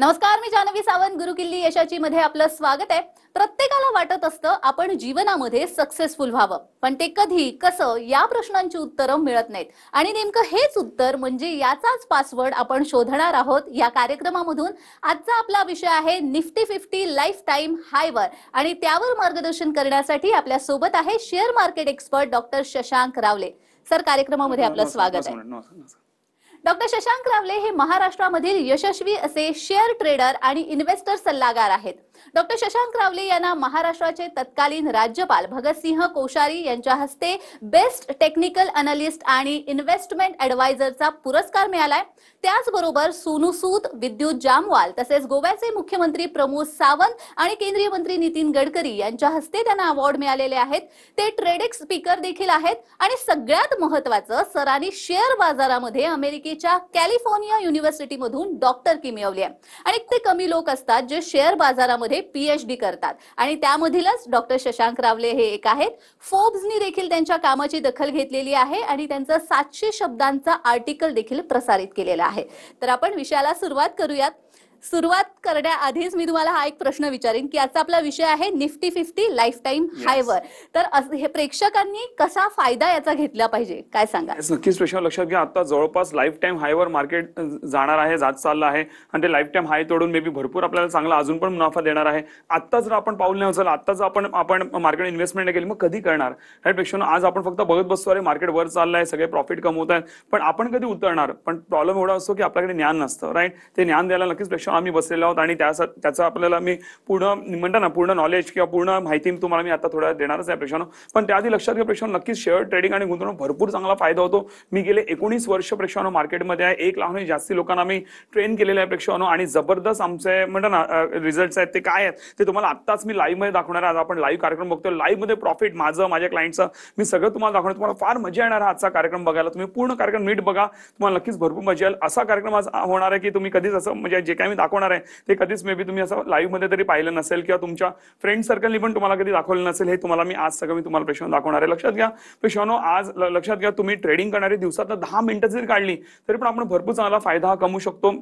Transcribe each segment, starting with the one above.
नमस्कार, मी जानवी सावंत. गुरुकिल्ली यशाची मध्ये आपलं स्वागत आहे. प्रत्येकाला वाटत असतं आपण जीवनामध्ये सक्सेसफुल व्हावं, पण ते कधी कसं या प्रश्नांची उत्तरं मिळत नाहीत. आणि नेमकं हेच उत्तर म्हणजे याचाच पासवर्ड आपण शोधणार आहोत या कार्यक्रमामधून. आजचा आपला विषय आहे निफ्टी 50 लाईफ टाइम हायवर, आणि त्यावर मार्गदर्शन करण्यासाठी आपल्या सोबत आहे share market expert doctor Shashank रावले. सर, कार्यक्रमामध्ये आपलं स्वागत आहे. डॉक्टर शशांक रावले हे महाराष्ट्रामधील यशस्वी असे शेअर ट्रेडर आणि इन्व्हेस्टर सल्लागार आहेत. डॉक्टर शशांक रावले यांना महाराष्ट्राचे तत्कालीन राज्यपाल भगतसिंह कोश्यारी यांच्या हस्ते बेस्ट टेक्निकल अनालिस्ट आणि इन्व्हेस्टमेंट ॲडवायझरचा पुरस्कार मिळालाय. त्याचबरोबर सोनू सूद, विद्युत जामवाल तसेच गोव्याचे मुख्यमंत्री प्रमोद सावंत आणि केंद्रीय मंत्री नितीन गडकरी यांच्या हस्ते त्यांना अवॉर्ड मिळालेले आहेत. ते ट्रेडेक्स स्पीकर देखील आहेत. आणि सगळ्यात महत्त्वाचं, सरांनी शेअर बाजारामध्ये अमेरिकेच्या कॅलिफोर्निया युनिव्हर्सिटीमधून डॉक्टरकी मिळवली आहे. आणि ते कमी लोक असतात जे शेअर बाजारामध्ये पीएचडी करतात, आणि त्यामधीलच डॉक्टर शशांक रावले हे एक आहेत. फोर्ब्सनी देखील त्यांच्या कामाची दखल घेतलेली आहे आणि त्यांचं 700 शब्दांचा आर्टिकल देखील प्रसारित केलेला आहे. तर आपण विषयाला सुरुवात करूयात. सुरुवात करण्याआधीच मी तुम्हाला हा एक प्रश्न विचारेन की आजचा आपला विषय आहे निफ्टी 50 लाईफ टाइम हायवर. तर हे प्रेक्षकांनी कसा फायदा याचा घेतला पाहिजे, काय सांगा? नक्कीच प्रेक्षक लक्षात घ्या, आता जवळपास लाईफ टाइम हायवर मार्केट जाणार आहे, जात चाललं आहे, आणि ते लाईफ टाइम हाय तोडून मे बी भरपूर आपल्याला चांगला अजून पण मुनाफा देणार आहे. आता जर आपण पाऊल नाही उचललं, आता जर आपण मार्केट इन्व्हेस्टमेंट केली, मग कधी करणार? राईट प्रेक्षक, आज आपण फक्त बघत बसतो अरे मार्केट वर चाललं आहे, सगळे प्रॉफिट कमवत आहेत, पण आपण कधी उतरणार? पण प्रॉब्लेम एवढा असतो की आपल्याकडे ज्ञान नसतं. राईट, ते ज्ञान द्यायला नक्कीच प्रेक्षक आम्ही बसलेलो आहोत, आणि त्याचा आपल्याला मी पूर्ण नॉलेज किंवा पूर्ण माहिती तुम्हाला मी आता थोड्या देणारच आहे प्रेक्षकांनो. पण त्याआधी लक्षात घ्या प्रेक्षकांनो, नक्कीच शेअर ट्रेडिंग आणि गुंतवणूक भरपूर चांगला फायदा होतो. मी गेले 19 वर्ष प्रेक्षकांनो मार्केटमध्ये आहे. 1 लाखाहून जास्ती लोकांना मी ट्रेन केलेलं आहे प्रेक्षकांनो, आणि जबरदस्त आमचे रिझल्ट्स आहेत. ते काय आहेत ते तुम्हाला आत्ताच मी लाईव्ह मध्ये दाखवणार आहे. आज आपण लाईव्ह कार्यक्रम बघतोय, लाईव्ह मध्ये प्रॉफिट माझं, माझ्या क्लायंटचं मी सगळं तुम्हाला दाखवणार. तुम्हाला फार मजा येणार आहे आजचा कार्यक्रम बघायला. तुम्ही पूर्ण कार्यक्रम नीट बघा, तुम्हाला नक्कीच भरपूर मजा येईल. असा कार्यक्रम आज होणार आहे की तुम्ही कधीच असं म्हणजे जे काही मी दाखवणार आहे ते कधीच मे बी तुम्ही असं लाईव्ह मध्ये तरी पाहिलं नसेल, किंवा तुमच्या फ्रेंड सर्कलनी पण तुम्हाला कधी दाखवलं नसेल. हे तुम्हाला मी आज सगळं मी तुम्हाला प्रेक्षकांनो दाखवणार आहे. लक्षात घ्या प्रेक्षकांनो, आज लक्षात घ्या, तुम्ही ट्रेडिंग करणारी दिवसात 10 मिनिटं जरी काढली तरी पण आपण भरपूर चांगला फायदा कमवू शकतो.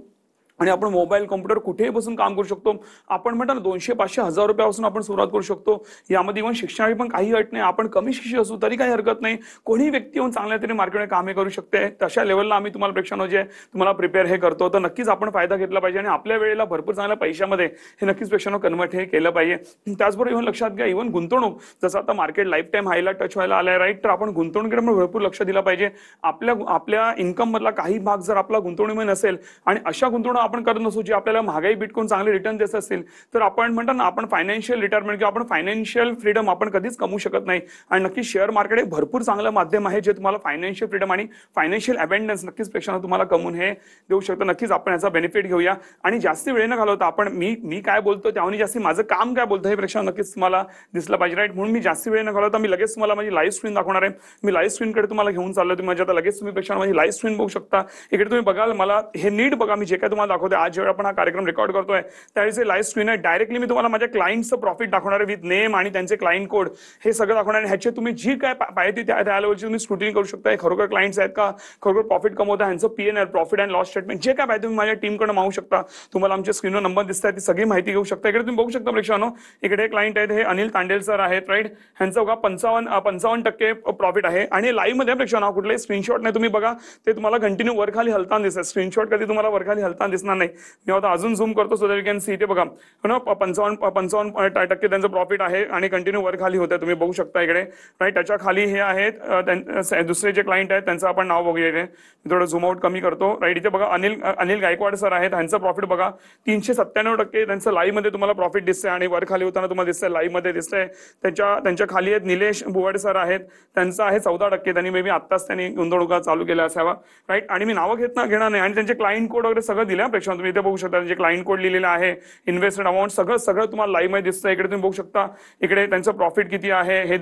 आणि आपण मोबाईल, कॉम्प्युटर कुठेही बसून काम करू शकतो. आपण म्हणतो ना 200, 500, 1000 रुपयापासून आपण सुरुवात करू शकतो. यामध्ये इव्हन शिक्षणाची पण काही अट नाही. आपण कमी शिक्षित असू तरी काही हरकत नाही. कोणी व्यक्ती येऊन चांगल्या तरी मार्केटमध्ये कामे करू शकते. तशा लेवलला आम्ही तुम्हाला प्रेक्षकांनो जे तुम्हाला प्रिपेअर हे करतो, तर नक्कीच आपण फायदा घेतला पाहिजे, आणि आपल्या वेळेला भरपूर चांगल्या पैशामध्ये हे नक्कीच प्रेक्षकांनो कन्वर्ट हे केलं पाहिजे. त्याचबरोबर इव्हन लक्षात घ्या, इव्हन गुंतवणूक, जसं आता मार्केट लाईफ टाइम हायला टच व्हायला आलाय, राईट, तर आपण गुंतवणुकीकडे भरपूर लक्ष दिलं पाहिजे. आपल्या इन्कम मधला काही भाग जर आपला गुंतवणुकीमध्ये नसेल, आणि अशा गुंतवणूक आपण करत नसू जी आपल्याला महागाई बिटकॉइन चांगले रिटर्न देत असतील, तर आपण म्हणतो ना आपण फायनान्शियल रिटायरमेंट किंवा आपण फायनान्शियल फ्रीडम आपण कधीच कमवू शकत नाही. आणि नक्कीच शेअर मार्केट हे भरपूर चांगलं माध्यम आहे जे तुम्हाला फायनान्शियल फ्रीडम आणि फायनान्शियल अबंडन्स नक्कीच प्रेक्षकांना तुम्हाला कमवून हे देऊ शकतं. नक्कीच आपण याचा बेनिफिट घेऊया, आणि जास्ती वेळ न घालवता आपण मी काय बोलतो त्याहून जास्ती माझं काम काय बोलतो हे प्रेक्षकांना नक्कीच तुम्हाला दिसलं पाहिजे. राईट, म्हणून मी जास्ती वेळ न घालवता मी लगेच तुम्हाला माझी लाईव्ह स्क्रीन दाखवणार आहे. मी लाईव्ह स्क्रीनकडे तुम्हाला घेऊन चाललो. तुम्ही माझ्या आता लगेच तुम्ही प्रेक्षकांना माझी लाईव्ह स्क्रीन बघू शकता. इकडे तुम्ही बघाल, मला हे नीट बघा, मी जे काय तुम्हाला दाखवते आज जेव्हा आपण हा कार्यक्रम रेकॉर्ड करतोय त्यावेळेस लाईव्ह स्क्रीन आहे. डायरेक्टली मी तुम्हाला माझ्या क्लायंटचं प्रॉफिट दाखवणार आहे विथ नेम आणि त्यांचे क्लायंट कोड, हे सगळं दाखवणार आहे. ह्याचे तुम्ही जी काय पाहिजे त्या लेवलची तुम्ही स्क्रुटिनी करू शकता. खरोखर क्लायंट्स आहेत का, खरोखर प्रॉफिट कमवता, ह्यांचं PNL, profit and loss statement जे काय पाहिजे तुम्ही माझ्या टीमकडे मागू शकता. तुम्हाला आमच्या स्क्रीनवर नंबर दिसतात, ती सगळी माहिती घेऊ शकता. इकडे तुम्ही बघू शकता प्रेक्षकांनो, इकडे क्लायंट आहेत, हे अनिल तांडेल सर आहेत. राईट, ह्यांचं बघा 55% प्रॉफिट आहे. आणि लाईव्ह मध्ये प्रेक्षकांनो कुठलाही स्क्रीनशॉट नाही, तुम्ही बघा ते तुम्हाला कंटिन्यू वर खाली हलताना दिसतात. स्क्रीनशॉट कधी तुम्हाला वर खाली हलताना दिसणार नाही. मी आता अजून झूम करतो so that you can see. ते बघा 55% त्यांचं प्रॉफिट आहे आणि कंटिन्यू वर खाली होतं, तुम्ही बघू शकता इकडे. राईट, त्याच्या खाली हे आहेत दुसरे जे क्लायंट आहेत त्यांचं आपण नाव बघूया. इथे मी थोडं झूम आउट कमी करतो. राईट, इथे बघा अनिल गायकवाड सर आहेत. त्यांचं प्रॉफिट बघा 397% त्यांचं लाईव्ह मध्ये तुम्हाला प्रॉफिट दिसतंय, आणि वर खाली होताना तुम्हाला दिसतंय, लाईव्ह मध्ये दिसतंय. त्यांच्या खाली आहेत निलेश बुवाड सर आहेत, त्यांचं आहे 14%. त्यांनी मे बी आत्ताच त्यांनी गुंतवणुका चालू केल्या असावा. राईट, आणि मी नावं घेणार नाही, आणि त्यांचे क्लायंट कोड वगैरे सगळं दिलं प्रेक्षकांनो. तुम्ही इथे बघू शकता त्यांचे क्लायंट कोड लिहिलेलं आहे, इन्व्हेस्टेड अमाऊंट सगळं तुम्हाला लाईव्ह मध्ये दिसतं. इकडे तुम्ही बघू शकता, इकडे त्यांचं प्रॉफिट किती आहे हे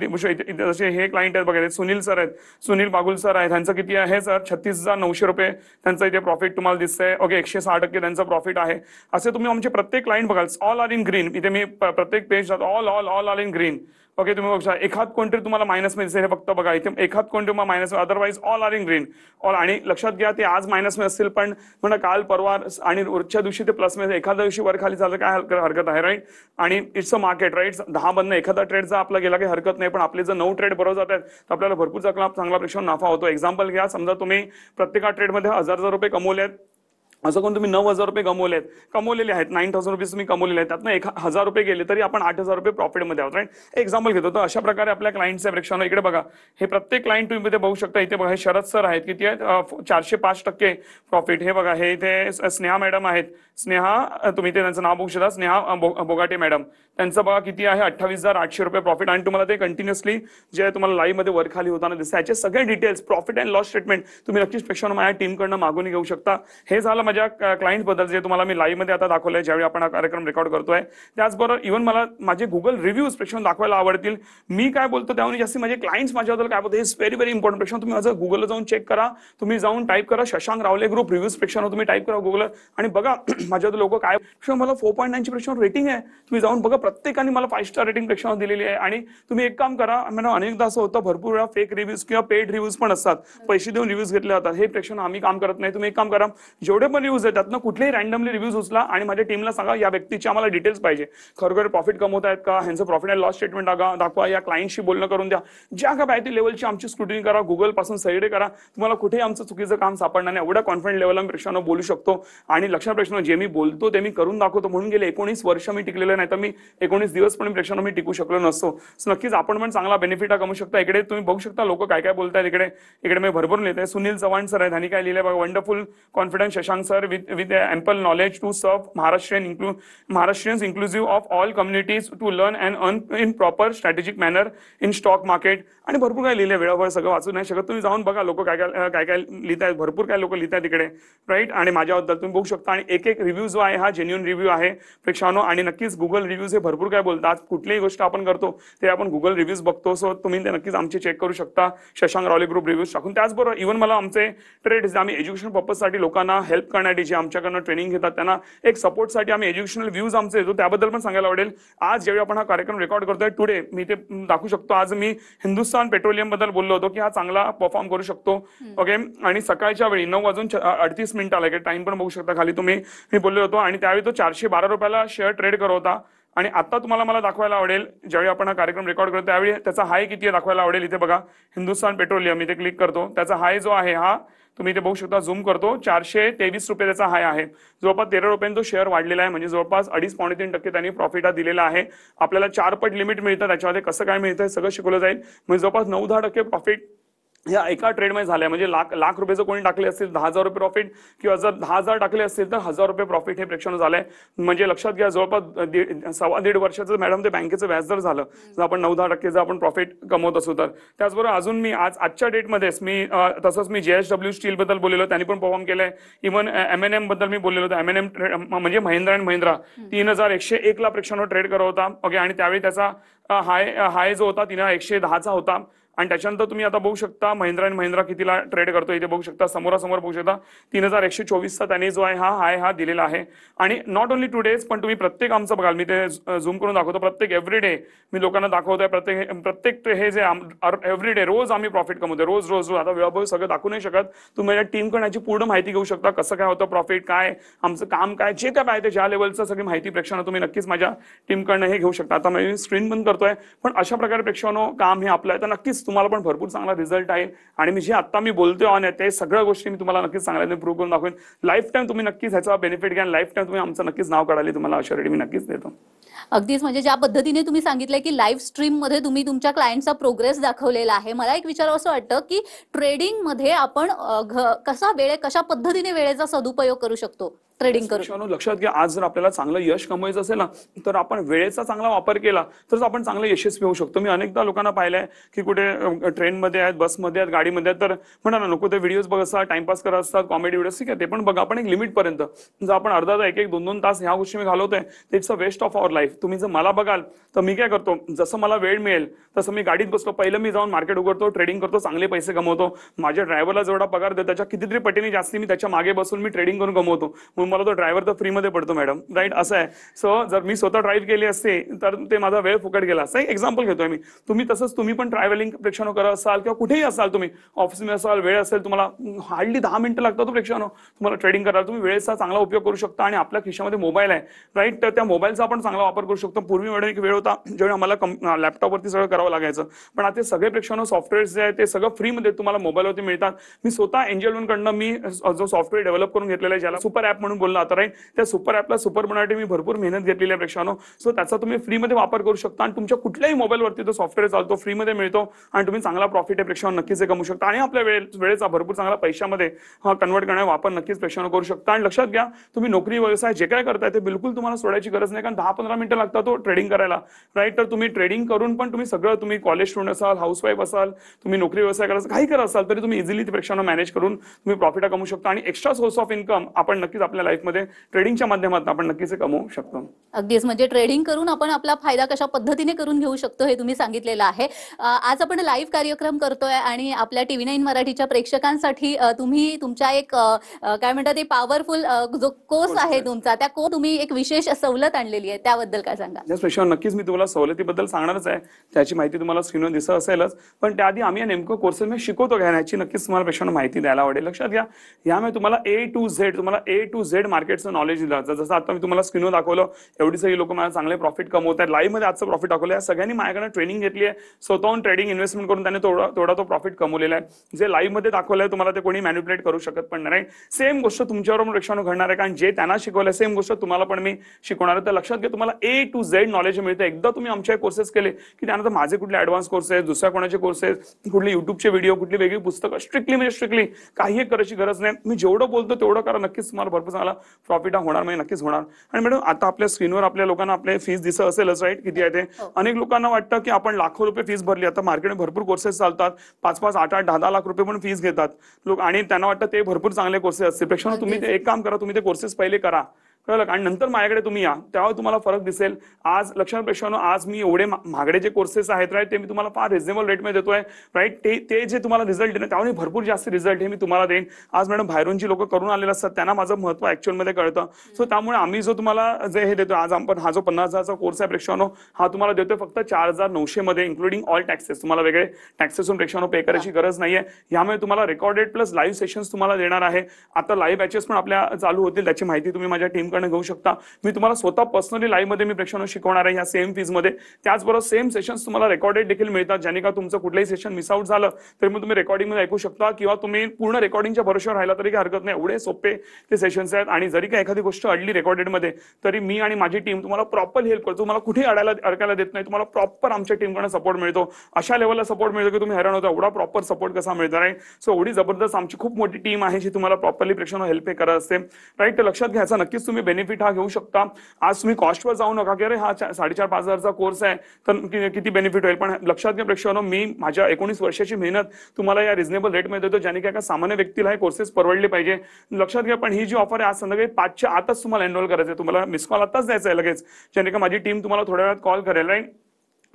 जसे हे क्लायंट आहेत बघा, सुनील सर आहेत, सुनील बागुल सर आहेत. त्यांचं किती आहे सर 36,900 रुपये त्यांचं इथे प्रॉफिट तुम्हाला दिसतंय. ओके, 106% त्यांचं प्रॉफिट आहे. असे तुम्ही आमचे प्रत्येक क्लायंट बघाल, ऑल आर इन ग्रीन. इथे मी प्रत्येक page all are in green. Okay, तुम्ही बघू शकता एखाद कोणतरी तुम्हाला मायनस मध्ये दिसेल, हे फक्त बघा इथे एखाद कोणते तुम्हाला minus, otherwise all are in green all. आणि लक्षात घ्या ते आज मायनस मध्ये असतील पण म्हणा काल परवा आणि रोजच्या दिवशी ते प्लस मध्ये, एखाद्या दिवशी वर खाली झालं काय हरकत आहे, राईट. आणि इट्स अ मार्केट, राईट. 10 मधनं एखादा ट्रेड जर आपला गेला काही हरकत नाही, पण आपले जर 9 ट्रेड बरोबर जात आहेत तर आपल्याला भरपूर चांगला प्रेक्षण नफा होतो. एक्झाम्पल घ्या, समजा तुम्ही प्रत्येक ट्रेडमध्ये 1000 रुपये कमवले आहेत, असं कोण तुम्ही 9,000 रुपये कमवलेले आहेत, 9,000 रुपीज तुम्ही कमवलेले आहेत, त्यातनं 1,000 रुपये गेले तरी आपण 8,000 रुपये प्रॉफिटमध्ये आहोत, राईट. एक्झाम्पल घेतो. तर अशा प्रकारे आपल्या क्लायंटच्या प्रेक्षण इकडे बघा, हे प्रत्येक क्लायंट तुम्ही इथे बघू शकता. इथे बघा हे शरद सर आहेत, किती आहेत 405% प्रॉफिट. हे बघा हे इथे स्नेहा मॅडम आहेत, स्नेहा तुम्ही ते त्यांचं नाव बघू शकता, स्नेहा बोगाटे मॅडम, त्यांचं बघा किती आहे 28,800 रुपये प्रॉफिट. आणि तुम्हाला ते कंटिन्युअसली जे तुम्हाला लाईव्ह मध्ये वर खाली होताना दिसतं, याचे सगळे details profit and loss statement तुम्ही नक्कीच प्रेक्षण माझ्या टीमकडनं मागून घेऊ शकता. हे झालं माझ्या क्लायंट बद्दल जे तुम्हाला मी लाईव्ह मध्ये आता दाखवलंय ज्यावेळी आपण हा कार्यक्रम रेकॉर्ड करतोय. त्याचबरोबर इव्हन मला माझे गुगल रिव्ह्यूज प्रेक्षण दाखवायला आवडतील. मी काय बोलतो त्याहून जास्ती माझे क्लायंट्स माझ्याबद्दल काय बोलतो, इज व्हेरी व्हेरी इम्पॉर्टंट. प्रेक्षण तुम्ही माझं गुगलला जाऊन चेक करा, तुम्ही जाऊन टाईप करा शशांक रावले ग्रुप रिव्ह्यूज प्रेक्षण, तुम्ही टाईप करा गुगल आणि बघा माझ्याबद्दल लोक काय. मला 4.9 ची प्रेक्षण रेटिंग आहे, तुम्ही जाऊन बघा. प्रत्येकाने मला 5 स्टार रेटिंग प्रेक्षण दिलेली आहे. आणि तुम्ही एक काम करा, मला अनेकदा असं होतं भरपूर वेळा फेक रिव्ह्यूज किंवा पेड रिव्ह्यूज पण असतात, पैसे देऊन रिव्ह्यूज घेतले जातात. हे प्रेक्षण आम्ही काम करत नाही. तुम्ही एक काम करा, जेवढे पण रिव्ह्यूज आहेत त्यातनं कुठलेही रँडमली रिव्ह्यूज उचला आणि माझ्या टीमला सांगा या व्यक्तीची आम्हाला डिटेल्स पाहिजे, खरोखर प्रॉफिट कमवत आहेत का, ह्यांचं प्रॉफिट अँड लॉस स्टेटमेंट दाखवा, या क्लायंटशी बोलणं करून द्या. ज्या काय पाहिजे लेवलची आमची स्क्रुटिनी करा, गुगल पासून सैडे करा, तुम्हाला कुठेही आमचं चुकीचं काम सापडणार नाही. एवढ्या कॉन्फिडंट लेवलला मी प्रेक्षण बोलू शकतो. आणि लक्षात प्रेक्षण जे मी बोलतो ते मी करून दाखवतो, म्हणून गेले 19 वर्ष मी टिकलेलं नाही, तर मी 19 दिवस पण प्रेक्षण मी टिकू शकलो नसतो. नक्कीच आपण पण चांगला बेनिफिट कमवू शकता. इकडे तुम्ही बघू शकता लोक काय काय बोलतात. इकडे मी भरपूर लिहित आहे. सुनील चव्हाण सर आहेत, त्यांनी काय लिहिलंय बघा, wonderful confidence Shashank sir with ample knowledge to सर्व Maharashtrians inclusive of all communities to learn and earn in proper strategic manner in stock market. आणि भरपूर काय लिहिलंय, वेळावर सगळं वाचू नाही शकत, तुम्ही जाऊन बघा लोक काय काय लिहित आहेत, भरपूर काय लोक लिहित आहेत इकडे, राईट. आणि माझ्याबद्दल तुम्ही बघू शकता. आणि एक रिव्ह्यू जो आहे हा जेन्युइन रिव्ह्यू आहे प्रेक्षानो. आणि नक्कीच गुगल रिव्ह्यूज हे भरपूर काय बोलतात. कुठलीही गोष्ट आपण करतो ते आपण गुगल रिव्ह्यूज बघतो, सो तुम्ही ते नक्कीच आमचे चेक करू शकता शशांक रावले ग्रुप रिव्ह्यूज टाकून. त्याचबरोबर इव्हन मला आमचे ट्रेड्स आम्ही एज्युकेशन पर्पजसाठी लोकांना हेल्प करण्यासाठी जे आमच्याकडनं ट्रेनिंग घेतात त्यांना एक सपोर्टसाठी आम्ही एज्युकेशनल व्ह्यूज आमचे येतो, त्याबद्दल पण सांगायला आवडेल. आज ज्यावेळी आपण हा कार्यक्रम रेकॉर्ड करतोय टुडे, मी ते दाखवू शकतो. आज मी हिंदुस्थान पेट्रोलियम बद्दल बोललो होतो की हा चांगला परफॉर्म करू शकतो. ओके. आणि सकाळच्या वेळी 9:38 टाइम पण बघू शकता खाली तुम्ही, मी बोललो होतो. आणि त्यावेळी तो 412 रुपयाला शेअर ट्रेड करत होता. आणि आता तुम्हाला मला दाखवायला आवडेल ज्यावेळी आपण हा कार्यक्रम रेकॉर्ड करतो त्यावेळी त्याचा हाय किती आहे दाखवायला आवडेल. इथे बघा हिंदुस्थान पेट्रोलियम, इथे क्लिक करतो. त्याचा हाय जो आहे हा तुम्ही इथे बघू शकता, झूम करतो, 423 रुपये त्याचा हाय आहे. जवळपास 13 रुपयांनी तो शेअर वाढलेला आहे, म्हणजे जवळपास 2.5-3% त्यांनी प्रॉफिट हा दिलेला आहे. आपल्याला 4 पट लिमिट मिळतं, त्याच्यामध्ये कसं काय मिळतं सगळं शिकवलं जाईल. म्हणजे जवळपास 9-10% प्रॉफिट या एका ट्रेडमध्ये झाल्या. म्हणजे लाख रुपये जर कोणी टाकले असतील 10,000 रुपये प्रॉफिट, किंवा जर 10,000 टाकले असतील तर 1,000 रुपये प्रॉफिट हे प्रेक्षण झालंय. म्हणजे लक्षात घ्या जवळपास 1.5 वर्षाचं मॅडम ते बँकेचं व्याज जर झालं, जर आपण 9-10% जर आपण प्रॉफिट कमवत असू तर. त्याचबरोबर अजून मी आजच्या डेटमध्येच मी तसंच मी JSW स्टील बद्दल बोललेलो, त्यांनी पण परफॉर्म केलंय. इव्हन M&M बद्दल मी बोललेलो होतो. M&M म्हणजे महिंद्रा अँड महिंद्रा 3,101 ला प्रेक्षण ट्रेड करत होता. ओके. आणि त्यावेळी त्याचा हाय जो होता 3,110 होता. आणि त्याच्यानंतर तुम्ही आता बघू शकता महिंद्रा अँड महिंद्रा कितीला ट्रेड करतो, इथे बघू शकता समोरासमोर बघू शकता 3,124 त्याने जो आहे हा दिलेला आहे. आणि नॉट ओनली टुडेज, पण तुम्ही प्रत्येक आमचं बघाल, मी ते झूम करून दाखवतो, प्रत्येक एव्हरीडे मी लोकांना दाखवतोय. प्रत्येक हे जे एव्हरीडे रोज आम्ही प्रॉफिट कमवतोय, रोज. आता वेळाभर सगळं दाखवू नाही शकत. तुम्ही माझ्या टीमकडून याची पूर्ण माहिती घेऊ शकता, कसं काय होतं प्रॉफिट, काय आमचं काम, काय जे काय पाहिजे ज्या लेवलचं सगळी माहिती प्रेक्षण तुम्ही नक्कीच माझ्या टीमकडनं हे घेऊ शकता. आता मी स्क्रीन बंद करतोय, पण अशा प्रकारे प्रेक्षण काम हे आपलं आहे, तर नक्कीच तुम्हाला पण भरपूर चांगला रिझल्ट आहे. आणि मी जे आता मी बोलतोय ऑन ते सगळ्या गोष्टी मी तुम्हाला नक्कीच चांगल्याने प्रूव्ह करून दाखवेन. लाईफ टाइम तुम्ही नक्कीच ह्याचा बेनिफिट घ्या. लाईफ टाइम तुम्ही आमचं नक्कीच नाव काढाली, तुम्हाला अश्युरिटी मी नक्कीच देतो. अगदीच, म्हणजे ज्या पद्धतीने तुम्ही सांगितलंय की लाईव्ह स्ट्रीम मध्ये तुम्ही तुमच्या क्लायंटचा प्रोग्रेस दाखवलेला आहे, मला एक विचारावं असं वाटतं की ट्रेडिंग मध्ये आपण कशा पद्धतीने वेळेचा सदुपयोग करू शकतो ट्रेडिंग करून. लक्षात घ्या, आज जर आपल्याला चांगलं यश कमवायचं असेल ना, तर आपण वेळेचा चांगला वापर केला तर आपण चांगलं यशस्वी होऊ शकतो. मी अनेकदा लोकांना पाहिलंय की कुठे ट्रेनमध्ये आहेत, बसमध्ये आहेत, गाडीमध्ये आहेत, तर म्हणा ना नको ते व्हिडिओज बघत असतात, टाइमपास करत असतात, कॉमेडी व्हिडिओज, ठीक आहे ते पण बघा, आपण एक लिमिट पर्यंत. जर आपण अर्धा 1-2 तास ह्या गोष्टी मी घालवतोय, it's a waste of our life. तुम्ही जर मला बघाल तर मी काय करतो, जसं मला वेळ मिळेल तसं मी गाडीत बसलो, पहिलं मी जाऊन मार्केट उघडतो, ट्रेडिंग करतो, चांगले पैसे कमवतो. माझ्या ड्रायव्हरला जेवढा पगार देतो त्याच्या कितीतरी पटीने जास्ती मी त्याच्या मागे बसून मी ट्रेडिंग करून कमवतो. म्हणून मला तो ड्रायव्हर तर फ्रीमध्ये पडतो मॅडम, राईट? असं आहे. सो जर मी स्वतः ड्राईव्ह केली असते तर ते माझा वेळ फुकट गेला असता. एक एक्झाम्पल घेतोय मी. तुम्ही पण ट्रॅव्हलिंग प्रेक्षानो करत असाल किंवा कुठेही असाल, तुम्ही ऑफिसमध्ये असाल, वेळ असेल, तुम्हाला हार्डली 10 मिनिटं लागतात प्रेक्षानो तुम्हाला ट्रेडिंग करायला. तुम्ही वेळेचा चांगला उपयोग करू शकता आणि आपल्या खिशामध्ये मोबाईल आहे, राईट? तर त्या मोबाईलचा आपण चांगला वापर करू शकतो. पूर्वी मॅडम एक वेळ होता जेव्हा आम्हाला लॅपटॉपवरती सगळं करावं लागायचं, पण आता सगळे प्रेक्षानो सॉफ्टवेअर्स जे आहे ते सगळं फ्रीमध्ये तुम्हाला मोबाईलवरती मिळतात. मी स्वतः एंजल वन कडनं मी जो सॉफ्टवेअर डेव्हलप करून घेतलेला आहे, ज्याला सुपर ऍप म्हणून बोलला आता, राईट? त्या सुपर ऍपला सुपर बनवण्यासाठी मी भरपूर मेहनत घेतलेली आहे प्रेक्षानो. सो त्याचा तुम्ही फ्रीमध्ये वापर करू शकता आणि तुमच्या कुठल्याही मोबाईलवरती तो सॉफ्टवेअर चालतो, फ्रीमध्ये मिळतो आणि तुम्ही चांगला प्रॉफिट आहे प्रेक्षानो नक्कीच कमवू शकता आणि आपल्या वेळेचा भरपूर चांगला पैशामध्ये कन्वर्ट करण्याचा वापर नक्कीच प्रेक्षानो करू शकता. आणि लक्षात घ्या, तुम्ही नोकरी व्यवसाय जे काय करताय ते बिलकुल तुम्हाला सोडायची गरज नाही, कारण 10-15 मिनिटं लागतात तो ट्रेडिंग करायला, राईट? तर तुम्ही ट्रेडिंग करून पण तुम्ही कॉलेज स्टुडंट असाल, हाऊसवाईफ असाल, तुम्ही नोकरी व्यवसाय करायचं काही करत असाल तरी तुम्ही इझिली प्रेक्षानो मॅनेज करून तुम्ही प्रॉफिट कमवू शकता आणि एक्स्ट्रा सोर्स ऑफ इन्कम आपण नक्कीच आपल्या लाईफमध्ये ट्रेडिंगच्या माध्यमातून आपण नक्कीच कमवू शकतो. अगदीच, म्हणजे ट्रेडिंग करून आपण आपला फायदा कशा पद्धतीने करून घेऊ शकतो हे तुम्ही सांगितलेलं आहे. आज आपण लाईव्ह कार्यक्रम करतोय आणि आपल्या TV9 मराठीच्या प्रेक्षकांसाठी तुम्ही तुमच्या एक काय म्हणतात ते पॉवरफुल जो कोर्स आहे तुमचा, त्या तुम्ही एक विशेष सवलत आणलेली आहे, त्याबद्दल काय सांगा? नक्कीच मी तुम्हाला सवलतीबद्दल सांगणारच आहे, त्याची माहिती तुम्हाला स्क्रीनवर दिसत असेलच, पण त्याआधी आम्ही नेमकं कोर्सेस मी शिकवतो याची नक्कीच तुम्हाला प्रेक्षकांना माहिती द्यायला आवडेल. लक्षात घ्या, यामुळे तुम्हाला A to Z मार्केटचं नॉलेज दिलं जातं. जसं आता मी तुम्हाला स्क्रीनवर दाखवलं, एवढी सगळी लोक मला चांगले प्रॉफिट कमवत आहेत, लाईव्ह मध्ये आजचं प्रॉफिट दाखवलं. या सगळ्यांनी माझ्याकडे ट्रेनिंग घेतली आहे, स्वतःहून ट्रेडिंग इन्व्हेस्टमेंट करून त्याने तेवढा तो प्रॉफिट कमवलेला आहे. जे लाईव्ह मध्ये दाखवलंय तुम्हाला ते कोणी मॅन्युप्युलेट करू शकत पण नाही. सेम गोष्ट तुमच्यावर प्रेक्षकांनो घडणार आहे, कारण जे त्यांना शिकवलंय सेम गोष्ट तुम्हाला पण मी शिकवणार आहे. तर लक्षात घ्या, तुम्हाला A to Z नॉलेज मिळतं. एकदा तुम्ही आमचे कोर्सेस केले की त्यानंतर माझे कुठले ऍडव्हान्स कोर्सेस, दुसऱ्या कोणाचे कोर्सेस, कुठले युट्यूबचे व्हिडिओ, कुठली वेगळी पुस्तकं, स्ट्रिक्टली काही करायची गरज नाही. मी जेवढं बोलतो तेवढं करा, नक्कीच तुम्हाला भरपूर चांगला प्रॉफिट होणार, म्हणजे नक्कीच होणार. आणि मॅडम आता आपल्या स्क्रीनवर आपल्या लोकांना आपले फीस दिसत असेलच, राईट? किती आहे ते? अनेक लोकांना वाटतं की आपण लाखो रुपये फीस भरली. आता मार्केटमध्ये भरपूर कोर्सेस चालतात, 5-5, 8-8, 10-10 लाख रुपये पण फीस घेतात लोक आणि त्यांना वाटतं ते भरपूर चांगले कोर्सेस असतील. पेक्षा तुम्ही एक काम करा, तुम्ही ते कोर्सेस पहिले करा, कळलं? आणि नंतर माझ्याकडे तुम्ही या, तेव्हा तुम्हाला फरक दिसेल. आज लक्षात प्रेक्षकांनो, आज मी एवढे महागडे जे कोर्सेस आहेत, राईट, ते मी तुम्हाला फार रिझनेबल रेटमध्ये देतोय, राईट? ते जे तुम्हाला रिझल्ट देणार त्यामुळे भरपूर जास्त रिझल्ट हे मी तुम्हाला देईन. आज मॅडम बाहेरून जी लोक करून आलेले असतात त्यांना माझं महत्व ऍक्च्युअल मध्ये कळतं. सो त्यामुळे आम्ही जो तुम्हाला जे हे देतो, आज आपण हा जो 50,000चा कोर्स आहे प्रेक्षकांनो, हा तुम्हाला देतोय फक्त 4,900 मध्ये, इन्क्लुडिंग ऑल टॅक्सेस. तुम्हाला वेगळे टॅक्सेस प्रेक्षकांनो पे करायची गरज नाहीये. यामुळे तुम्हाला रेकॉर्डेड प्लस लाईव्ह सेशन्स तुम्हाला देणार आहे. आता लाईव्ह बॅचेस पण आपल्या चालू होतील, त्याची माहिती तुम्ही माझ्या टीमकडनं घेऊ शकता. मी तुम्हाला स्वतः पर्सनली लाईव्ह मध्ये मी प्रेक्षकांना शिकवणार आहे या सेम फीज मध्ये. त्याचबरोबर सेम सेशन्स तुम्हाला रेकॉर्डेड देखील मिळतात, ज्याने का तुमचं कुठलंही सेशन मिस आउट झालं तरी मग तुम्ही रेकॉर्डिंग मध्ये ऐकू शकता किंवा तुम्ही पूर्ण रेकॉर्डिंगच्या भरोश्यावर राहिला तरी काही हरकत नाही. एवढे सोपे ते सेशन्स आहेत आणि जरी काही एखादी गोष्ट अडली रेकॉर्डेड मध्ये तरी मी आणि माझी टीम तुम्हाला प्रॉपर हेल्प करतो. तुम्हाला कुठेही अडकायला देत नाही. तुम्हाला प्रॉपर आमच्या टीमकडून सपोर्ट मिळतो. अशा लेवलला सपोर्ट मिळतो की तुम्ही हैराण होता एवढा प्रॉपर सपोर्ट कसा मिळतो, राईट? सो एवढी जबरदस्त आमची खूप मोठी टीम आहे जी तुम्हाला प्रॉपरली प्रेक्षकांना हेल्प करत असते, राईट? तर लक्षात घ्यायचा, नक्कीच तुम्ही बेनिफिट हा घेऊ शकता. आज तुम्ही कॉस्टवर जाऊ नका की अरे हा 4,500-5,000चा कोर्स आहे तर किती बेनिफिट होईल. पण लक्षात घ्या प्रेक्षकांनो, मी माझ्या 19 वर्षाची मेहनत तुम्हाला या रिझनेबल रेटमध्ये देतो, ज्याने एका सामान्य व्यक्तीला हे कोर्सेस परवडले पाहिजे. लक्षात घ्या, पण ही जी ऑफर आहे आज संध्याकाळी 5च्या आतच तुम्हाला एनरोल करायचं आहे. तुम्हाला मिस कॉल आताच द्यायचा आहे लगेच, ज्याने का माझी टीम तुम्हाला थोड्या वेळात कॉल करेल, राईट?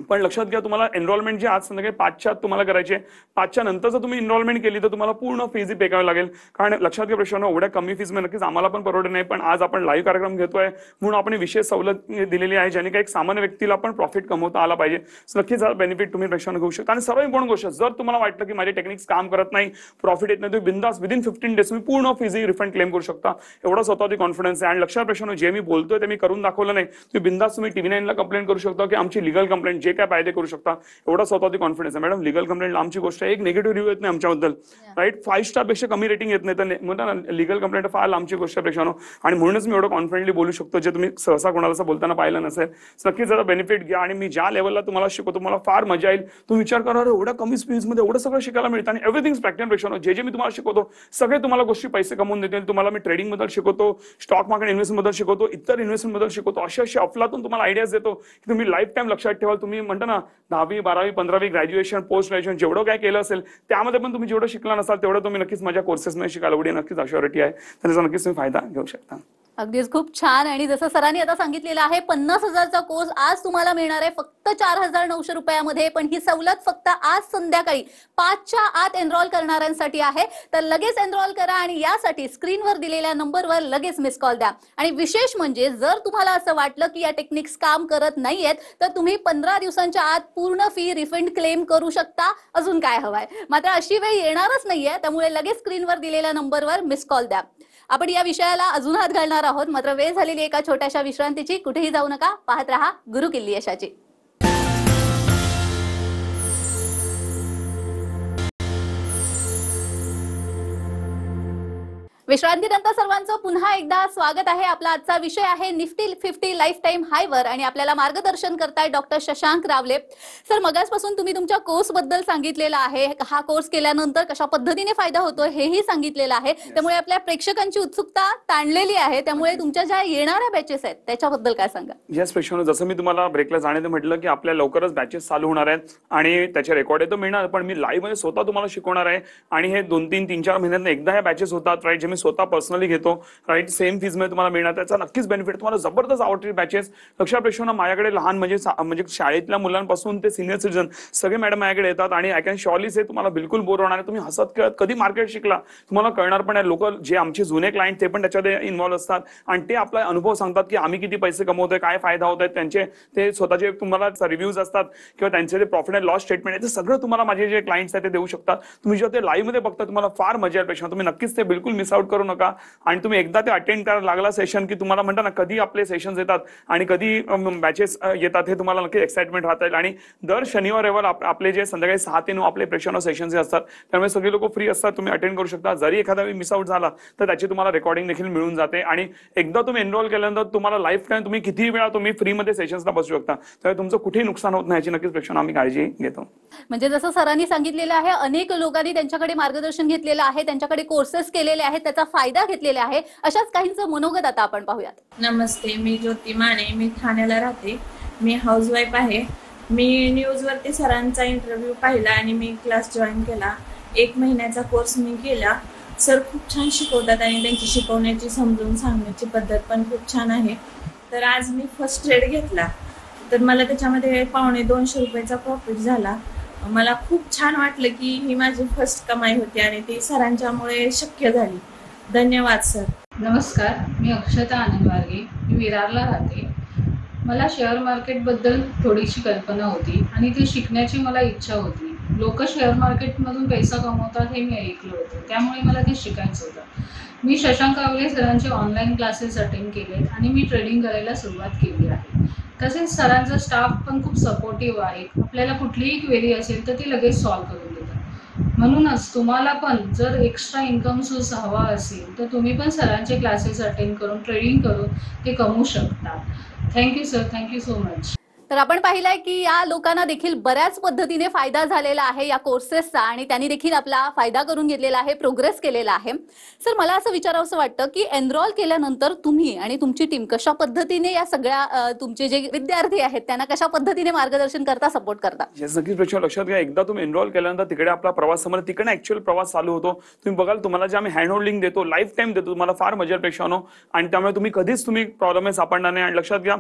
पण लक्षात घ्या, तुम्हाला एनरोलमेंट जी आज संध्याकाळी 5च्या आत तुम्हाला करायची आहे. 5च्या नंतर जर तुम्ही एनरोलमेंट केली तर तुम्हाला पूर्ण फीज पे करावी लागेल. कारण लक्षात घ्या प्रेक्षकांनो, एवढ्या कमी फीज मध्ये नक्कीच आम्हाला पण परवडत नाही. पण आज आपण लाईव्ह कार्यक्रम घेतोय म्हणून आपण विशेष सवलत दिलेली आहे, ज्याने काही एक सामान्य व्यक्तीला पण प्रॉफिट कमवता आला पाहिजे. नक्कीच बेनिफिट तुम्ही प्रेक्षकांना घेऊ शकता. आणि सर्व इम्पॉर्टंट गोष्ट, जर तुम्हाला वाटलं की माझे टेक्निक्स काम करत नाही, प्रॉफिट येत नाही, तुम्ही बिंदास विदिन 15 डेज तुम्ही पूर्ण फीज रिफंड क्लेम करू शकता. एवढा स्वतःची कॉन्फिडन्स आहे. आणि लक्षात प्रेक्षकांनो, जे मी बोलतोय ते मी करून दाखवलं नाही. तुम्ही बिंदास तुम्ही TV9 ला कंप्लेंट करू शकता की आमची लिगल कंप्लेंट जे काय पाहिजे करू शकता. एवढा स्वतःची कॉन्फिडन्स आहे. मॅडम, लिगल कंप्लेंट आमची गोष्ट आहे, एक निगेटिव्ह रिव्ह्यू येत नाही आमच्याबद्दल, राईट? 5 स्टार पेक्षा कमी रेटिंग येत नाही. तर म्हणता ना, लिगल कंप्लेंट फार आमची गोष्ट प्रेक्षकांनो, आणि म्हणूनच मी एवढं कॉन्फिडेंटली बोलू शकतो, जे तुम्ही सहसा कोणाला बोलताना पाहिलं नसेल. नक्कीच जरा बेनिफिट घ्या. आणि मी ज्या लेवलला तुम्हाला शिकवतो तुम्हाला फार मजा येईल. तुम्ही विचार करा, एवढ्या कमी फीज मध्ये एवढं सगळं शिकायला मिळतं आणि एव्हरीथिंग प्रॅक्टिकल प्रेक्षकांनो. जे मी तुम्हाला शिकवतो सगळे तुम्हाला गोष्टी पैसे कमवून देतील. तुम्हाला मी ट्रेडिंग बद्दल शिकवतो, स्टॉक मार्केट इन्व्हेस्टमेंट बद्दल शिकवतो, इतर इन्व्हेस्टमेंट बद्दल शिकवतो. अशी अफलातून तुम्हाला आयडियाज देतो की तुम्ही लाईफ टाइम लक्षात ठेवाल. तुम्ही म्हणता ना 10वी 12वी 15वी ग्रॅज्युएशन पोस्ट ग्रॅज्युएशन जेवढं काय केलं असेल त्यामध्ये पण तुम्ही जेवढं शिकला नसाल तेवढं तुम्ही नक्कीच माझ्या कोर्सेसमध्ये शिकायला एवढी नक्कीच अश्युरिटी आहे. त्याचा नक्कीच तुम्ही फायदा घेऊ शकता. अगदीच खूप छान. आणि जसं सरांनी आता सांगितलेलं आहे, 50,000चा कोर्स आज तुम्हाला मिळणार आहे फक्त 4,900 रुपयामध्ये. पण ही सवलत फक्त आज संध्याकाळी 5च्या आत एनरोल करणाऱ्यांसाठी आहे. तर लगेच एनरोल करा आणि यासाठी स्क्रीनवर दिलेल्या नंबरवर लगेच मिस कॉल द्या. आणि विशेष म्हणजे जर तुम्हाला असं वाटलं की या टेक्निक्स काम करत नाहीयेत, तर तुम्ही 15 दिवसांच्या आत पूर्ण फी रिफंड क्लेम करू शकता. अजून काय हवंय? मात्र अशी वेळ येणारच नाहीये, त्यामुळे लगेच स्क्रीनवर दिलेल्या नंबरवर मिस कॉल द्या. आपण या विषयाला अजून हात घालणार आहोत, मात्र वेळ झालेली एका छोट्याशा विश्रांतीची. कुठेही जाऊ नका, पाहत रहा गुरुकिल्ली यशाची. विश्रांतीनंतर सर्वांचं पुन्हा एकदा स्वागत आहे. आपला आजचा विषय आहे निफ्टी 50 लाईफ टाईम हायवर आणि आपल्याला मार्गदर्शन करताय डॉक्टर शशांक रावले. सर, मगासपासून तुम्ही तुमच्या कोर्स बद्दल सांगितलेलं आहे. हा कोर्स केल्यानंतर कशा पद्धतीने फायदा होतो हेही सांगितलेलं आहे. त्यामुळे आपल्या प्रेक्षकांची उत्सुकता ताणलेली आहे. त्यामुळे तुमच्या ज्या येणाऱ्या बॅचेस आहेत त्याच्याबद्दल काय सांगा? येस पेशंट, जसं मी तुम्हाला ब्रेकला जाण्याचं म्हटलं की आपल्या लवकरच बॅचेस चालू होणार आहेत आणि त्याचे रेकॉर्ड तर मिळणार, पण मी लाईव्ह मध्ये स्वतः तुम्हाला शिकवणार आहे. आणि हे 2-3-4 महिन्यात एकदा ह्या बॅचेस होतात, राईट, जे मी स्वतः पर्सनली घेतो, राईट, सेम फीज मध्ये तुम्हाला मिळणार. त्याचा नक्कीच बेनिफिट तुम्हाला जबरदस्त आवडतील बॅचेस. लक्षात पेशंट, माझ्याकडे लहान म्हणजे शाळेतल्या मुलांपासून ते सिनियर सिटीजन सगळे मॅडम माझ्याकडे येतात आणि आय कॅन शॉर्ली से तुम्हाला बिलकुल बोर होणार आहे. तुम्ही हसत खेळत कधी मार्केट शिकला तुम्हाला कळणार पण आहे. लोक जे आमचे जुने क्लायंट ते पण त्याच्यामध्ये इन्व्हॉल्व असतात आणि ते आपला अनुभव सांगतात की आम्ही किती पैसे कमवतोय, काय फायदा होत आहे, त्यांचे ते स्वतःचे तुम्हाला रिव्ह्यूज असतात किंवा त्यांचे जे प्रॉफिट अँड लॉस स्टेटमेंट आहे ते सगळं तुम्हाला माझे जे क्लायंट्स आहेत ते देऊ शकतात. तुम्ही जेव्हा ते लाईव्ह मध्ये बघता तुम्हाला फार मजा येईल पेशंट. तुम्ही नक्कीच ते बिलकुल मिस आउट करू नका. आणि तुम्ही एकदा ते अटेंड करायला लागला सेशन की तुम्हाला म्हणता ना कधी आपले सेशन्स येतात आणि कधी बॅचेस येतात हे तुम्हाला नक्की एक्साइटमेंट राहता येईल. आणि दर शनिवार रविवार आपले जे संध्याकाळी 6 ते 9 आपले प्रेक्षण सेशन्स असतात, त्यामुळे सगळे लोक फ्री असतात, तुम्ही अटेंड करू शकता. जरी एखादा मिस आउट झाला तर त्याची तुम्हाला रेकॉर्डिंग देखील मिळून जाते. आणि एकदा तुम्ही एनरोल केल्यानंतर तुम्हाला लाईफ टाईम तुम्ही कितीही वेळा तुम्ही फ्रीमध्ये सेशन्सला बसू शकता. त्यामुळे तुमचं कुठेही नुकसान होत नाही याची नक्कीच प्रेक्षण आम्ही काळजी घेतो. म्हणजे जसं सरांनी सांगितलेलं आहे, अनेक लोकांनी त्यांच्याकडे मार्गदर्शन घेतलेलं आहे, त्यांच्याकडे कोर्सेस केलेले आहेत, त्याचा फायदा घेतलेला आहे. अशाच काहींचं मनोगत आता आपण पाहूयात. नमस्ते, मी ज्योती माने, मी ठाण्याला राहते. मी हाऊसवाईफ आहे. मी न्यूजवरती सरांचा इंटरव्ह्यू पाहिला आणि मी क्लास जॉईन केला. 1 महिन्याचा कोर्स मी केला. सर खूप छान शिकवतात आणि त्यांची शिकवण्याची समजून सांगण्याची पद्धत पण खूप छान आहे. तर आज मी फर्स्ट ट्रेड घेतला, तर मला त्याच्यामध्ये $250 रुपयाचा प्रॉफिट झाला. मला खूप छान वाटलं की ही माझी फर्स्ट कमाई होती आणि ती सरांच्यामुळे शक्य झाली. धन्यवाद सर. नमस्कार, मी अक्षता आनंदवार्गे, मी विरारला राहते. मला शेअर मार्केटबद्दल थोडीशी कल्पना होती आणि ते शिकण्याची मला इच्छा होती. लोक शेअर मार्केटमधून पैसा कमवतात हे मी ऐकलं होतं, त्यामुळे मला ते शिकायचं होतं. मी शशांक रावले सरांचे ऑनलाईन क्लासेस अटेंड केलेत आणि मी ट्रेडिंग करायला सुरुवात केली आहे. तसेच सरांचा स्टाफ पण खूप सपोर्टिव्ह आहे. आपल्याला कुठलीही क्वेरी असेल तर ती लगेच सॉल्व्ह करून देतात. म्हणूनच तुम्हाला पण जर एक्स्ट्रा इन्कम सोर्स हवा असेल तर तुम्ही पण सरांचे क्लासेस अटेंड करून ट्रेडिंग करून ते कमवू शकता. Thank you sir, thank you so much. तर आपण पाहिलंय की या लोकांना देखील बऱ्याच पद्धतीने फायदा झालेला आहे या कोर्सेसचा आणि त्यांनी देखील आपला फायदा करून घेतलेला आहे, प्रोग्रेस केलेला आहे. सर, मला असं विचारावंसं वाटतं की एनरोल केल्यानंतर तुम्ही आणि तुमची टीम कशा पद्धतीने या सगळ्या तुमचे जे विद्यार्थी आहेत त्यांना कशा पद्धतीने मार्गदर्शन करता, सपोर्ट करता? नक्कीच प्रेक्षक लक्षात घ्या, एकदा तुम्ही एनरोल केल्यानंतर तिकडे आपला प्रवास समोर तिकडे ऍक्च्युअल प्रवास चालू होतो. तुम्ही बघाल तुम्हाला जे आम्ही हँड होल्डिंग देतो, लाईफ टाईम देतो, तुम्हाला फार मजा प्रेक्षानो. आणि त्यामुळे तुम्ही कधीच प्रॉब्लेम सापडणार नाही. आणि लक्षात घ्या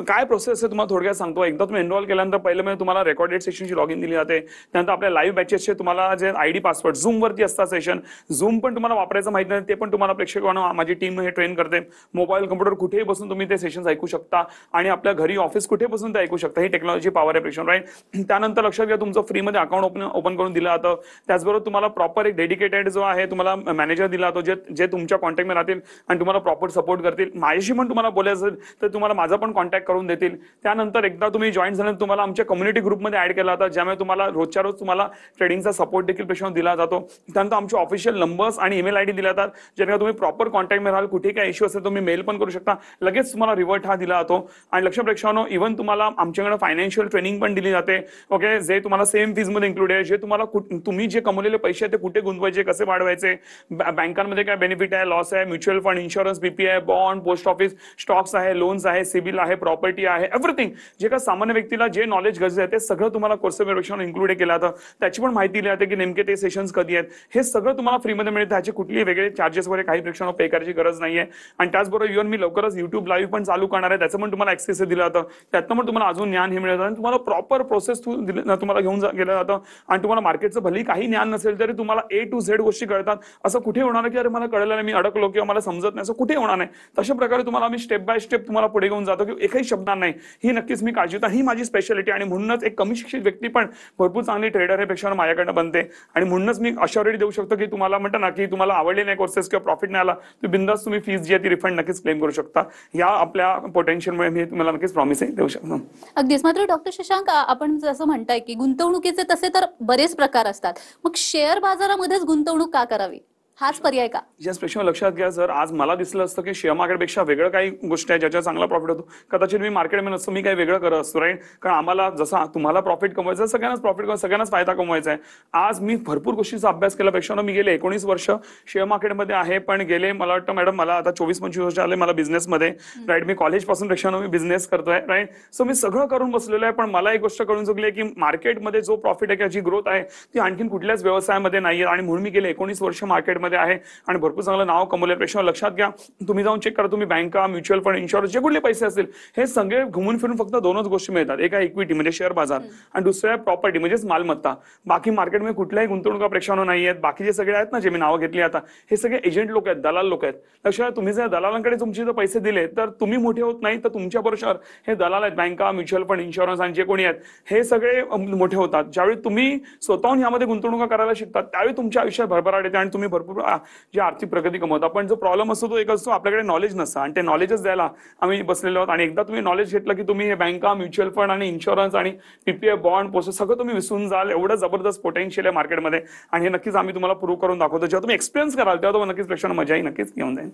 काय प्रोसेस आहे तुम्हाला थोडक्यात सांगतो. एकदा तुम्ही एनरोल केल्यानंतर पहिलं म्हणजे तुम्हाला रेकॉर्डेड सेशनची लॉग इन दिली जाते. त्यानंतर आपल्या लाईव्ह बॅचेसचे तुम्हाला जे आयडी पासवर्ड झूम वरती असतात सेशन, झूम पण तुम्हाला वापरायचं माहिती नाही ते पण तुम्हाला प्रेक्षकांना माझी टीम हे ट्रेन करते. मोबाईल कम्प्युटर कुठेही बसून तुम्ही ते सेशन्स ऐकू शकता आणि आपल्या घरी ऑफिस कुठे बसून ते ऐकू शकता. ही टेक्नॉलॉजी पॉवर आहे प्रेक्षक, राईट. त्यानंतर लक्षात घ्या तुमचं फ्रीमध्ये अकाउंट ओपन करून दिलं जातं. त्याचबरोबर तुम्हाला प्रॉपर एक डेडिकेटेड जो आहे तुम्हाला मॅनेजर दिला जातो जे तुमच्या कॉन्टॅक्टमध्ये राहतील आणि तुम्हाला प्रॉपर सपोर्ट करतील. माझ्याशी पण तुम्हाला बोलायचं असेल तर तुम्हाला माझा पण कॉन्टॅक्ट करून देतील. त्यानंतर एकदा तुम्ही जॉईन झाल्यानंतर तुम्हाला आमच्या कम्युनिटी ग्रुपमध्ये ऍड केला जातं, ज्यामुळे तुम्हाला रोजच्या रोज तुम्हाला ट्रेडिंगचा सपोर्ट देखील प्रेक्षक दिला जातो. त्यानंतर आमचे ऑफिशियल नंबर्स आणि ईमेल आयडी दिला जातात, जेणेकरून तुम्ही प्रॉपर कॉन्टॅक्टमध्ये राहाल. कुठे काय इश्यू असेल तुम्ही मेल पण करू शकता, लगेच तुम्हाला रिव्हर्ट हा दिला जातो. आणि लक्ष प्रेक्षकांनो, इव्हन तुम्हाला आमच्याकडे फायनान्शियल ट्रेनिंग पण दिली जाते. ओके, जे तुम्हाला सेम फीज मध्ये इन्क्लूड आहे. जे तुम्हाला तुम्ही जे कमवलेले पैसे आहेत ते कुठे गुंतवायचे, कसे वाढवायचे, बँकांमध्ये काय बेनिफिट आहे, लॉस आहे, mutual fund, insurance, BPI, bond, post office, stocks आहे, लोन्स आहे, सिबिल आहे, प्रॉपर्टी आहे, एव्हरीथिंग जे एका सामान्य व्यक्तीला जे नॉलेज गरजेचं आहे ते सगळं तुम्हाला कोर्सेवर इन्क्लूड केलं जातं. त्याची पण माहिती दिली जाते की नेमके ते सेशन्स कधी आहेत, हे सगळं तुम्हाला फ्रीमध्ये मिळतं. त्याचे कुठलेही वेगळे चार्जेस वगैरे काही प्रेक्षकांना पे करायची गरज नाहीये. आणि त्याचबरोबर इव्हन मी लवकरच युट्यूब लाईव्ह पण चालू करणार आहे, त्याचं पण तुम्हाला ऍक्सेस दिलं जातं. त्यातनं पण तुम्हाला अजून ज्ञान हे मिळतं आणि तुम्हाला प्रॉपर प्रोसेस तुम्हाला घेऊन गेलं जातं. आणि तुम्हाला मार्केटचं भलेही काही ज्ञान नसेल तरी तुम्हाला A to Z गोष्टी कळतात. असं कुठे होणार की अरे मला कळलं नाही, मी अडकलो किंवा मला समजत नाही, असं कुठे होणार नाही. तशा प्रकारे तुम्हाला आम्ही स्टेप बाय स्टेप तुम्हाला पुढे घेऊन जातो की एकही शब्दांत नाही. ही नक्कीच मी काळजी घेतो, ही माझी स्पेशालिटी. आणि म्हणूनच एक कमी शिक्षित व्यक्ती पण भरपूर चांगली ट्रेडर हे पेक्षा माझ्याकडनं बनते. आणि म्हणूनच मी अश्योरिटी देऊ शकतो की तुम्हाला म्हणता ना की तुम्हाला आवडले नाही कोर्सेस किंवा प्रॉफिट नाही आला, तुम्ही बिंदास तुम्ही फीस जी आहे ती रिफंड नक्कीच क्लेम करू शकता. या आपल्या पोटेन्शियलमुळे मी तुम्हाला नक्कीच प्रॉमिस देऊ शकतो. अगदीच. मात्र डॉक्टर शशांक, आपण जसं म्हणताय की गुंतवणुकीचे तसे तर बरेच प्रकार असतात, मग शेअर बाजारामध्येच गुंतवणूक का करावी, हाच पर्याय का? याच प्रश्न लक्षात घ्या, जर आज मला दिसलं असतं की शेअर मार्केटपेक्षा वेगळं काही गोष्ट आहे ज्याच्या चांगला प्रॉफिट होतो, कदाचित मी मार्केटमध्ये नसतं, मी काही वेगळं करत असतो, राईट. कारण आम्हाला जसा तुम्हाला प्रॉफिट कमवायचं, सगळ्यांनाच प्रॉफिट कमवायचं, सगळ्यांनाच फायदा कमवायचा आहे. आज मी भरपूर गोष्टीचा अभ्यास केल्यापेक्षा मी गेले 19 वर्ष शेअर मार्केटमध्ये आहे. पण गेले मला वाटतं मॅडम मला आता 24-25 वर्ष आले मला बिझनेसमध्ये, राईट. मी कॉलेजपासून पेक्षा मी बिझनेस करतोय, राईट. सो मी सगळं करून बसलेलो आहे. पण मला एक गोष्ट कळून चुकली आहे की मार्केटमध्ये जो प्रॉफिट आहे किंवा जी ग्रोथ आहे ती आणखीन कुठल्याच व्यवसायामध्ये नाहीये. आणि म्हणून मी गेले 19 वर्ष मार्केटमध्ये आहे आणि भरपूर चांगलं नाव कमवल्यापेक्षा लक्षात घ्या, तुम्ही जाऊन चेक करा, तुम्ही बँका, म्युच्युअल फंड, इन्शुरन्स जे कुठले पैसे असतील हे सगळे घुमून फिरून फक्त दोनच गोष्टी मिळतात. एक आहे इक्विटी म्हणजे शेअर बाजार आणि दुसरं आहे प्रॉपर्टी म्हणजेच मालमत्ता. बाकी मार्केटमध्ये कुठल्याही गुंतवणुका प्रेक्षकांना नाही आहेत. बाकीचे सगळे आहेत ना जे मी नावं घेतली आता, हे सगळे एजंट लोक आहेत, दलाल लोक आहेत. लक्षात, तुम्ही जर दलालांकडे तुमचे जर पैसे दिले तर तुम्ही मोठे होत नाही, तर तुमच्या बरोबर हे दलाल आहेत, बँका, म्युच्युअल फंड, इन्शुरन्स आणि जे कोणी आहेत हे सगळे मोठे होतात. ज्यावेळी तुम्ही स्वतःहून यामध्ये गुंतवणुका करायला शिकतात त्यावेळी तुमच्या आयुष्यात भरभराट येते आणि तुम्ही भरपूर जे आर्थिक प्रगती कमवता. पण जो प्रॉब्लेम असतो तो एक असतो, आपल्याकडे नॉलेज नसतं आणि ते नॉलेजच द्यायला आम्ही बसलेलो आहोत. आणि एकदा तुम्ही नॉलेज घेतलं की तुम्ही हे बँका, म्युच्युअल फंड आणि इन्शुरन्स आणि PPF, बॉन्ड, पोस्ट सगळं तुम्ही विसरून जाल. एवढं जबरदस्त पोटेन्शियल आहे मार्केटमध्ये आणि हे नक्कीच आम्ही तुम्हाला प्रूव्ह करून दाखवतो. जेव्हा तुम्ही एक्सपिरियन्स कराल तेव्हा तुम्हाला नक्कीच प्रेक्षकांना मजाही नक्कीच घेऊन जाईल.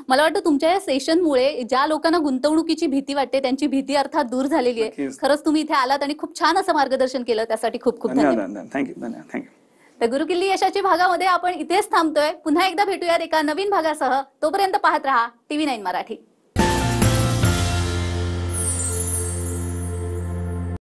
मला वाटतं तुमच्या या सेशनमुळे ज्या लोकांना गुंतवणुकीची भीती वाटते त्यांची भीती अर्थात दूर झालेली आहे. नक्कीच. खरंच तुम्ही इथे आलात आणि खूप छान असं मार्गदर्शन केलं, त्यासाठी खूप खूप धन्यवाद. धन्यवाद. थँक्यू. तर गुरुकिल्ली यशाची भागामध्ये आपण इथेच थांबतोय. पुन्हा एकदा भेटूयात एका नवीन भागासह. तोपर्यंत पाहत रहा TV9 मराठी.